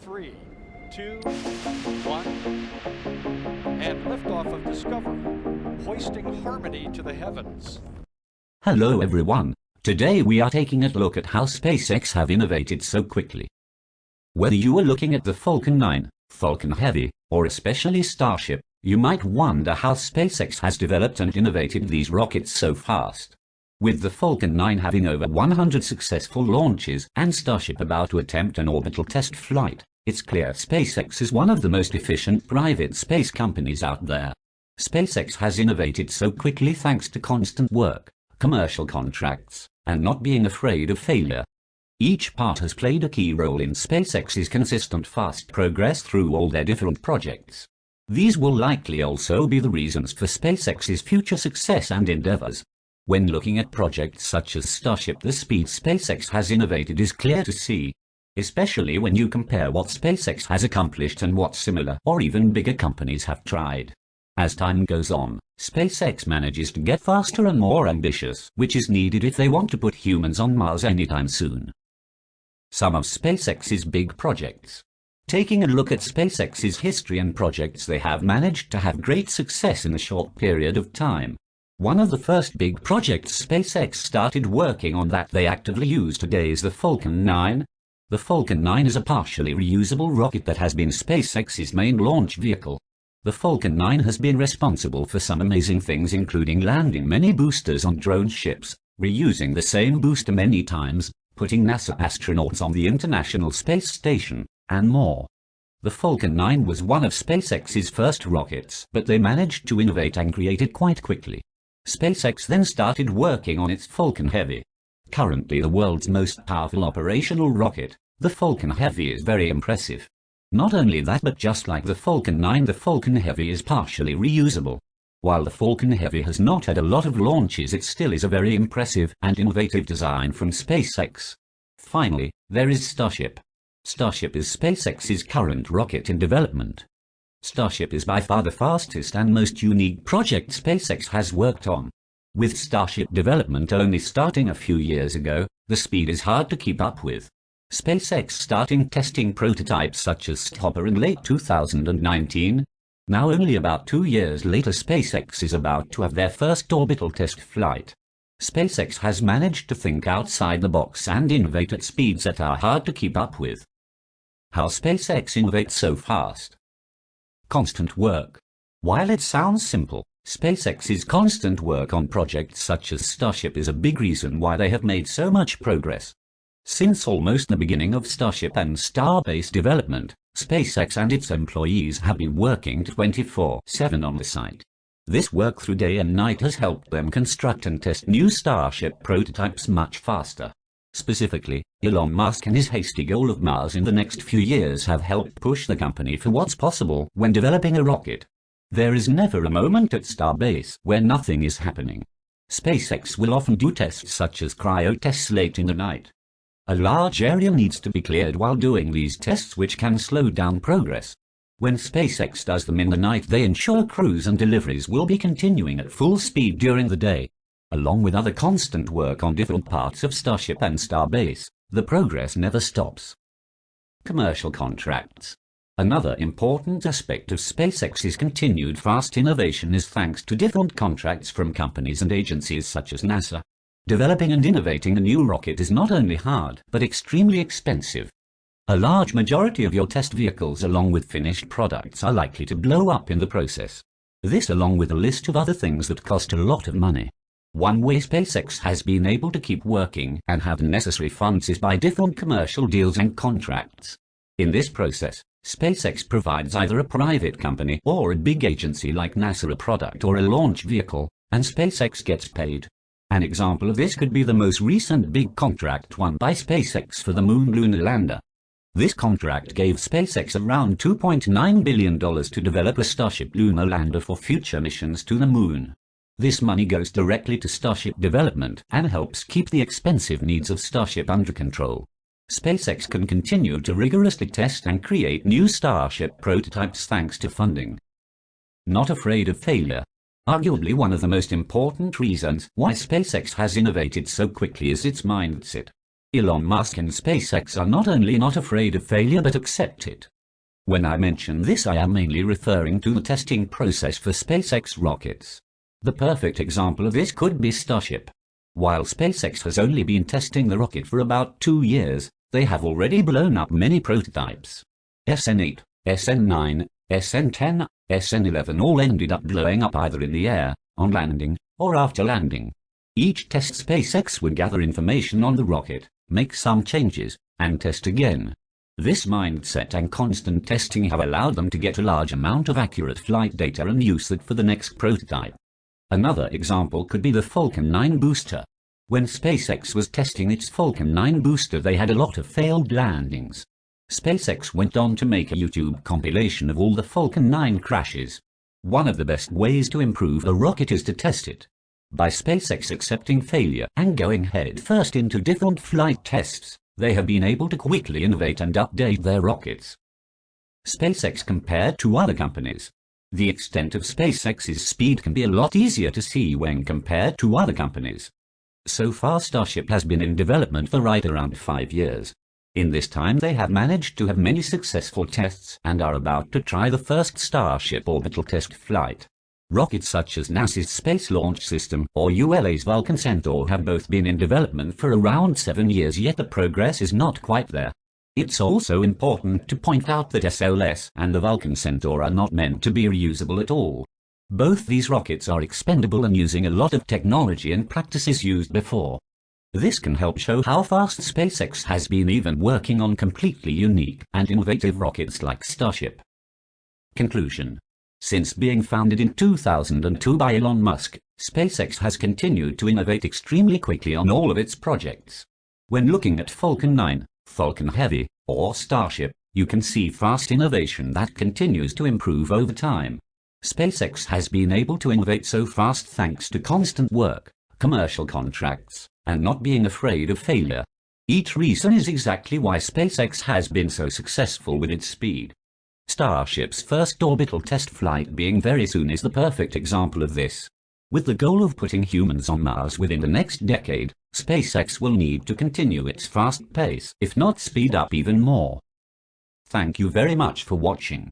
3, 2, 1, and liftoff of Discovery, hoisting harmony to the heavens. Hello everyone. Today we are taking a look at how SpaceX have innovated so quickly. Whether you are looking at the Falcon 9, Falcon Heavy, or especially Starship, you might wonder how SpaceX has developed and innovated these rockets so fast. With the Falcon 9 having over 100 successful launches and Starship about to attempt an orbital test flight, it's clear SpaceX is one of the most efficient private space companies out there. SpaceX has innovated so quickly thanks to constant work, commercial contracts, and not being afraid of failure. Each part has played a key role in SpaceX's consistent fast progress through all their different projects. These will likely also be the reasons for SpaceX's future success and endeavors. When looking at projects such as Starship, the speed SpaceX has innovated is clear to see, especially when you compare what SpaceX has accomplished and what similar or even bigger companies have tried. As time goes on, SpaceX manages to get faster and more ambitious, which is needed if they want to put humans on Mars anytime soon. Some of SpaceX's big projects. Taking a look at SpaceX's history and projects, they have managed to have great success in a short period of time. One of the first big projects SpaceX started working on that they actively use today is the Falcon 9. The Falcon 9 is a partially reusable rocket that has been SpaceX's main launch vehicle. The Falcon 9 has been responsible for some amazing things, including landing many boosters on drone ships, reusing the same booster many times, putting NASA astronauts on the International Space Station, and more. The Falcon 9 was one of SpaceX's first rockets, but they managed to innovate and create it quite quickly. SpaceX then started working on its Falcon Heavy. Currently the world's most powerful operational rocket, the Falcon Heavy is very impressive. Not only that, but just like the Falcon 9, the Falcon Heavy is partially reusable. While the Falcon Heavy has not had a lot of launches, it still is a very impressive and innovative design from SpaceX. Finally, there is Starship. Starship is SpaceX's current rocket in development. Starship is by far the fastest and most unique project SpaceX has worked on. With Starship development only starting a few years ago, the speed is hard to keep up with. SpaceX starting testing prototypes such as Hopper in late 2019. Now only about 2 years later, SpaceX is about to have their first orbital test flight. SpaceX has managed to think outside the box and innovate at speeds that are hard to keep up with. How SpaceX innovates so fast. Constant work. While it sounds simple, SpaceX's constant work on projects such as Starship is a big reason why they have made so much progress. Since almost the beginning of Starship and Starbase development, SpaceX and its employees have been working 24/7 on the site. This work through day and night has helped them construct and test new Starship prototypes much faster. Specifically, Elon Musk and his hasty goal of Mars in the next few years have helped push the company for what's possible when developing a rocket. There is never a moment at Starbase where nothing is happening. SpaceX will often do tests such as cryo tests late in the night. A large area needs to be cleared while doing these tests, which can slow down progress. When SpaceX does them in the night, they ensure crews and deliveries will be continuing at full speed during the day. Along with other constant work on different parts of Starship and Starbase, the progress never stops. Commercial contracts. Another important aspect of SpaceX's continued fast innovation is thanks to different contracts from companies and agencies such as NASA. Developing and innovating a new rocket is not only hard, but extremely expensive. A large majority of your test vehicles along with finished products are likely to blow up in the process. This, along with a list of other things that cost a lot of money. One way SpaceX has been able to keep working and have the necessary funds is by different commercial deals and contracts. In this process, SpaceX provides either a private company or a big agency like NASA a product or a launch vehicle, and SpaceX gets paid. An example of this could be the most recent big contract won by SpaceX for the Moon lunar lander. This contract gave SpaceX around $2.9 billion to develop a Starship lunar lander for future missions to the Moon. This money goes directly to Starship development and helps keep the expensive needs of Starship under control. SpaceX can continue to rigorously test and create new Starship prototypes thanks to funding. Not afraid of failure. Arguably one of the most important reasons why SpaceX has innovated so quickly is its mindset. Elon Musk and SpaceX are not only not afraid of failure but accept it. When I mention this, I am mainly referring to the testing process for SpaceX rockets. The perfect example of this could be Starship. While SpaceX has only been testing the rocket for about 2 years, they have already blown up many prototypes. SN8, SN9, SN10, SN11 all ended up blowing up either in the air, on landing, or after landing. Each test SpaceX would gather information on the rocket, make some changes, and test again. This mindset and constant testing have allowed them to get a large amount of accurate flight data and use it for the next prototype. Another example could be the Falcon 9 booster. When SpaceX was testing its Falcon 9 booster, they had a lot of failed landings. SpaceX went on to make a YouTube compilation of all the Falcon 9 crashes. One of the best ways to improve a rocket is to test it. By SpaceX accepting failure and going head first into different flight tests, they have been able to quickly innovate and update their rockets. SpaceX compared to other companies. The extent of SpaceX's speed can be a lot easier to see when compared to other companies. So far, Starship has been in development for right around 5 years. In this time, they have managed to have many successful tests and are about to try the first Starship orbital test flight. Rockets such as NASA's Space Launch System or ULA's Vulcan Centaur have both been in development for around 7 years, yet the progress is not quite there. It's also important to point out that SLS and the Vulcan Centaur are not meant to be reusable at all. Both these rockets are expendable and using a lot of technology and practices used before. This can help show how fast SpaceX has been even working on completely unique and innovative rockets like Starship. Conclusion. Since being founded in 2002 by Elon Musk, SpaceX has continued to innovate extremely quickly on all of its projects. When looking at Falcon 9, Falcon Heavy, or Starship, you can see fast innovation that continues to improve over time. SpaceX has been able to innovate so fast thanks to constant work, commercial contracts, and not being afraid of failure. Each reason is exactly why SpaceX has been so successful with its speed. Starship's first orbital test flight being very soon is the perfect example of this. With the goal of putting humans on Mars within the next decade, SpaceX will need to continue its fast pace, if not speed up even more. Thank you very much for watching.